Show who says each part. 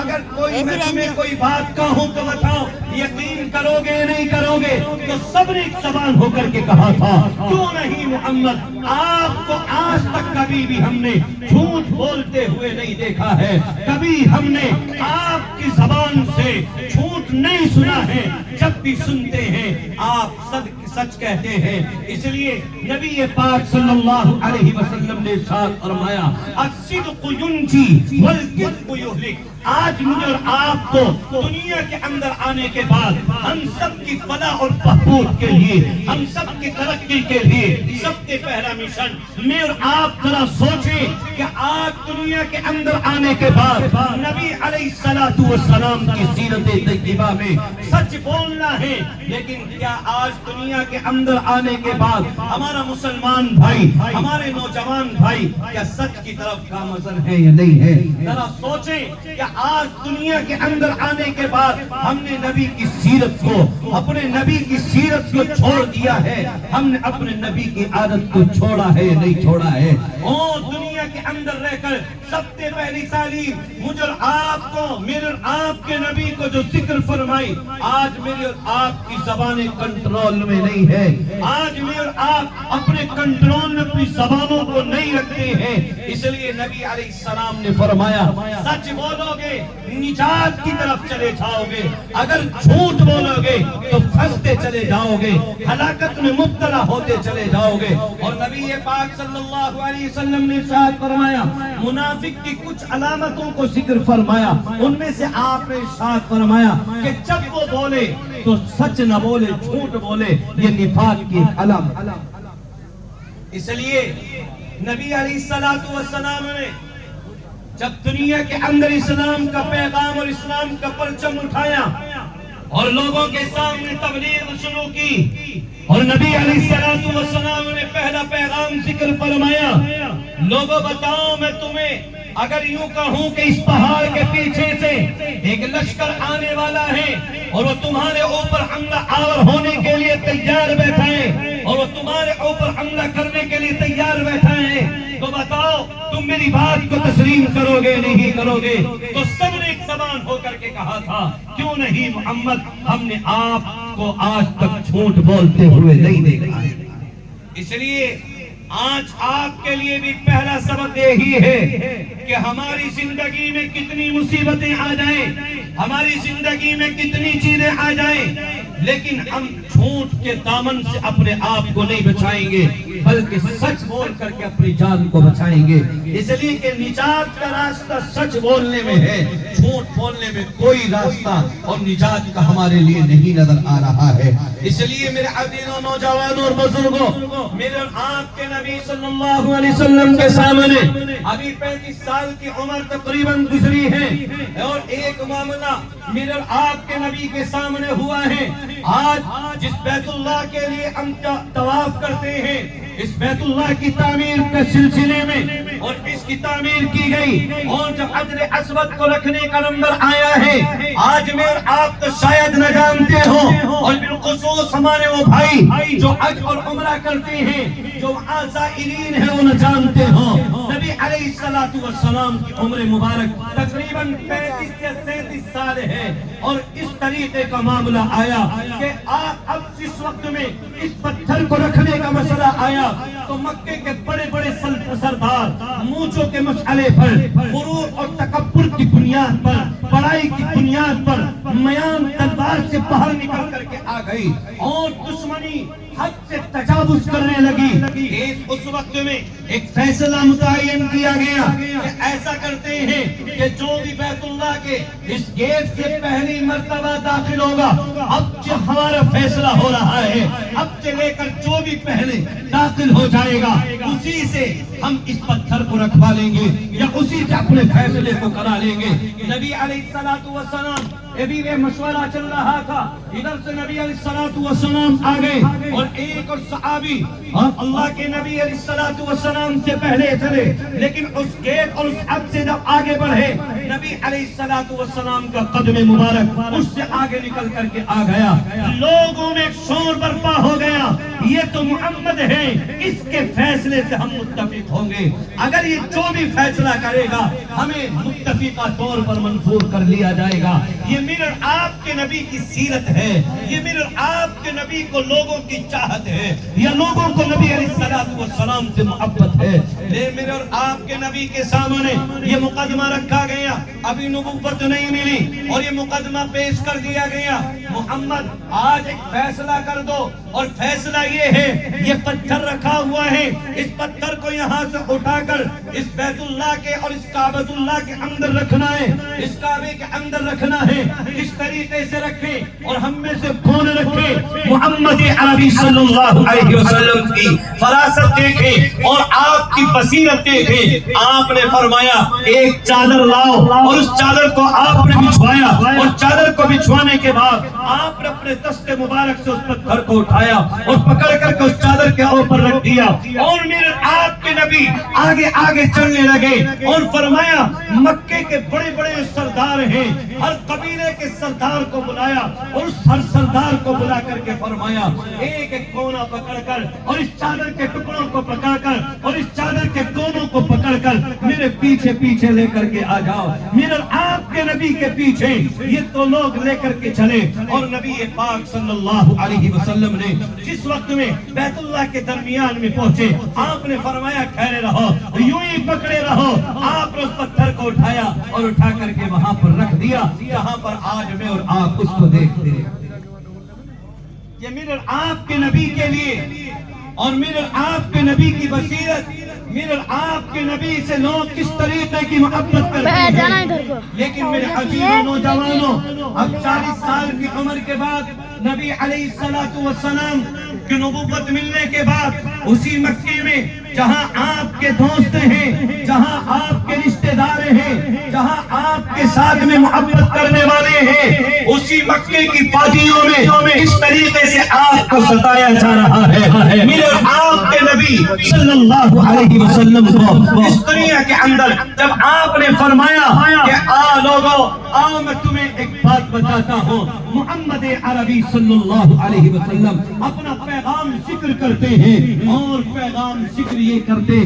Speaker 1: اگر میں تمہیں کوئی بات کہوں تو بتاؤ یقین کرو گے نہیں کرو گے؟ تو سب نے ایک زبان ہو کر کے کہا تھا کیوں نہیں محمد، آپ کو آج تک کبھی بھی ہم نے جھوٹ بولتے ہوئے نہیں دیکھا ہے، کبھی ہم نے آپ کی زبان سے جھوٹ نہیں سنا ہے، جب بھی سنتے ہیں آپ سچ کہتے ہیں۔ اس لیے نبی پاک صلی اللہ علیہ وسلم نے ارشاد فرمایا الصدق ینجی والکذب یہلک۔ آج مجھے اور آپ کو دنیا کے اندر آنے کے بعد ہم سب کی فلاح اور بہبود کے لیے، ہم سب کی ترقی کے لیے سب سے پہلا مشن میں اور آپ ذرا سوچیں کہ آج دنیا کے اندر آنے کے بعد نبی علیہ السلام کی سیرت طیبہ میں سچ بولنا ہے، لیکن کیا آج دنیا کے اندر آنے کے بعد ہمارا مسلمان بھائی، ہمارے نوجوان بھائی کیا سچ کی طرف گامزن ہے یا نہیں ہے؟ ذرا سوچیں کہ آج دنیا کے اندر آنے کے بعد ہم نے نبی کی سیرت کو، اپنے نبی کی سیرت کو چھوڑ دیا ہے، ہم نے اپنے نبی کی عادت کو چھوڑا ہے یا نہیں چھوڑا ہے؟ اور دنیا کے اندر رہ کر سب سے پہلی تعلیم مجھے اور آپ کو، میرے اور آپ کے نبی کو جو ذکر فرمائی، آج میرے اور آپ کی زبانیں کنٹرول میں نہیں ہے، آج میرے اور آپ اپنے کنٹرول میں اپنی زبانوں کو نہیں رکھتے ہیں۔ اس لیے نبی علیہ السلام نے فرمایا سچ بولو گے نجات کی طرف چلے جاؤ گے، اگر جھوٹ بولو گے تو پھنستے چلے جاؤ گے، ہلاکت میں مبتلا ہوتے چلے جاؤ گے۔ اور نبی پاک صلی اللہ علیہ وسلم نے ارشاد فرمایا منافق کی کچھ علامتوں کو ذکر فرمایا، ان میں سے آپ نے ارشاد فرمایا کہ جب وہ بولے تو سچ نہ بولے، جھوٹ بولے، یہ نفاق کی علامت۔ اس لیے نبی علیہ السلام نے جب دنیا کے اندر اسلام کا پیغام اور اسلام کا پرچم اٹھایا اور لوگوں کے سامنے تبلیغ شروع کی، اور نبی علیہ السلام نے پہلا پیغام ذکر فرمایا لوگوں بتاؤ میں تمہیں اگر یوں کہوں کہ اس پہاڑ کے پیچھے سے ایک لشکر آنے والا ہے اور وہ تمہارے اوپر حملہ آور ہونے کے لیے تیار بیٹھا ہے، اور وہ تمہارے اوپر حملہ کرنے کے لیے تیار بیٹھا ہے، تو بتاؤ تم میری بات کو تسلیم کرو گے نہیں کرو گے؟ تو سب نے ایک زبان ہو کر کے کہا تھا کیوں نہیں محمد، ہم نے آپ کو آج تک جھوٹ بولتے ہوئے نہیں دیکھا ہے۔ اس لیے آج آپ کے لیے بھی پہلا سبق یہی ہے کہ ہماری زندگی میں کتنی مصیبتیں آ جائیں، ہماری زندگی میں کتنی چیزیں آ جائیں، لیکن ہم جھوٹ کے دامن سے اپنے آپ کو نہیں بچائیں گے، بلکہ سچ بول کر کے اپنی جان کو بچائیں گے۔ اس لیے کہ نجات کا راستہ سچ بولنے میں ہے، جھوٹ بولنے میں کوئی راستہ اور نجات کا ہمارے لیے نہیں نظر آ رہا ہے۔ اس لیے میرے عزیزوں، نوجوانوں اور بزرگوں، میرے اور آپ کے نبی صلی اللہ علیہ وسلم کے سامنے ابھی 35 سال کی عمر تقریباً گزری ہے، اور ایک معاملہ میرے اور آپ کے نبی کے سامنے ہوا ہے۔ آج جس بیت اللہ کے لیے ہم طواف کرتے ہیں، اس بیت اللہ کی تعمیر کے سلسلے میں، اور اس کی تعمیر کی گئی، اور جب حجر اسود کو رکھنے کا نمبر آیا ہے، آج میں آپ تو شاید نہ جانتے ہو، اور بالخصوص ہمارے وہ بھائی جو حج اور عمرہ کرتے ہیں، جو زائرین ہیں، وہ نہ جانتے ہو نبی علیہ السلام کی عمر مبارک تقریباً 35 سے 37 سال ہے، اور اس طریقے کا معاملہ آیا کہ اب جس وقت میں اس پتھر کو رکھنے کا مسئلہ آیا تو مکے کے بڑے بڑے سردار مونچھوں کے مسئلے پر، غرور اور تکبر کی بنیاد پر، بڑائی کی بنیاد پر میان تلوار سے باہر نکل کر کے آ گئی، اور دشمنی حد سے تجاوز کرنے لگی۔ اس وقت میں ایک فیصلہ متعین کیا گیا کہ ایسا کرتے ہیں کہ جو بھی بیت اللہ کے اس گیٹ سے پہلی مرتبہ داخل ہوگا، اب جو ہمارا فیصلہ ہو رہا ہے، اب سے لے کر جو بھی پہلے داخل ہو جائے گا اسی سے ہم اس پتھر کو رکھوا لیں گے، یا اسی سے اپنے فیصلے کو کرا لیں گے۔ نبی علیہ السلام ابھی وہ مشورہ چل رہا تھا، ادھر سے نبی علیہ السلام آ گئے اور ایک اور صحابی اللہ کے نبی علیہ الصلوۃ والسلام سے پہلے چلے، لیکن اس گیٹ اور اس حد سے جب آگے بڑھے نبی علیہ الصلوۃ والسلام کا قدم مبارک اس سے آگے نکل کر کے آ گیا، لوگوں میں ایک شور برپا ہو گیا، یہ تو محمد ہے، اس کے فیصلے سے ہم متفق ہوں گے، اگر یہ جو بھی فیصلہ کرے گا ہمیں متفقہ طور پر منظور کر لیا جائے گا۔ یہ میرے آپ کے نبی کی سیرت ہے، یہ میرے آپ کے نبی کو لوگوں کی چاہت ہے، یہ لوگوں کو نبی علیہ الصلوۃ والسلام سے محبت ہے۔ میرے اور آپ کے نبی کے سامنے یہ مقدمہ رکھا گیا، ابھی نبوت نہیں ملی اور یہ مقدمہ پیش کر دیا گیا، محمد آج ایک فیصلہ کر دو، اور فیصلہ یہ ہے یہ پتھر رکھا ہوا ہے، اس پتھر کو یہاں سے اٹھا کر اس بیت اللہ کے اور اس کعبۃ اللہ کے اندر رکھنا ہے، اس کعبے کے اندر رکھنا ہے، اس طریقے سے رکھیں اور ہم میں سے کون رکھے؟ محمد عربی صلی اللہ علیہ وسلم کی فراست دیکھیں اور آپ کی بصیرت دیکھیں۔ آپ نے فرمایا ایک چادر لاؤ، اور اس چادر کو آپ نے بچھوایا، اور چادر کو بچھوانے کے بعد آپ نے اپنے دست مبارک سے اس پتھر کو اٹھایا اور پکڑ کر کے اس چادر کے اوپر رکھ دیا، اور میرے آپ کے نبی آگے آگے چلنے لگے اور فرمایا مکے کے بڑے بڑے سردار ہیں، ہر قبیلے کے سردار کو بلایا اور اس ہر سردار کو بلا کر کے فرمایا ایک ایک کونا پکڑ کر اور اس چادر کے ٹکڑوں کو پکڑ کر اور اس چادر کے کونوں کو پکڑ کر میرے پیچھے پیچھے لے کر کے آ جاؤ۔ میرے آپ کے نبی کے پیچھے یہ تو لوگ لے کر کے چلے، اور نبی پاک صلی اللہ علیہ وسلم نے جس وقت میں بیت اللہ کے درمیان میں پہنچے آپ نے فرمایا ٹھہرے رہو، یوں ہی پکڑے رہو۔ آپ نے اس پتھر کو اٹھایا اور اٹھا کر کے وہاں پر رکھ دیا جہاں پر آج میں اور آپ اس کو دیکھتے ہیں۔ یہ میرے آپ کے نبی کے لیے اور میرے آپ کے نبی کی بصیرت، میرے آپ کے نبی سے لوگ کس طریقے کی محبت کرتے ہیں۔ لیکن میرے عزیزوں نوجوانوں، اب 40 سال کی عمر کے بعد نبی علیہ الصلوۃ والسلام کی نبوت ملنے کے بعد اسی مکے میں جہاں آپ کے دوست ہیں، جہاں آپ کے رشتہ دار ہیں، جہاں آپ کے ساتھ میں محبت کرنے والے ہیں، اسی مکے کی وادیوں میں اس طریقے سے آپ کو ستایا جا رہا ہے۔ میرے آپ کے نبی صلی اللہ علیہ وسلم کو اس دنیا کے اندر جب آپ نے فرمایا کہ آ لوگو آؤ میں تمہیں ایک بات بتاتا ہوں، محمد عربی صلی اللہ علیہ وسلم اپنا پیغام ذکر کرتے ہیں، اور پیغام ذکر یہ کرتے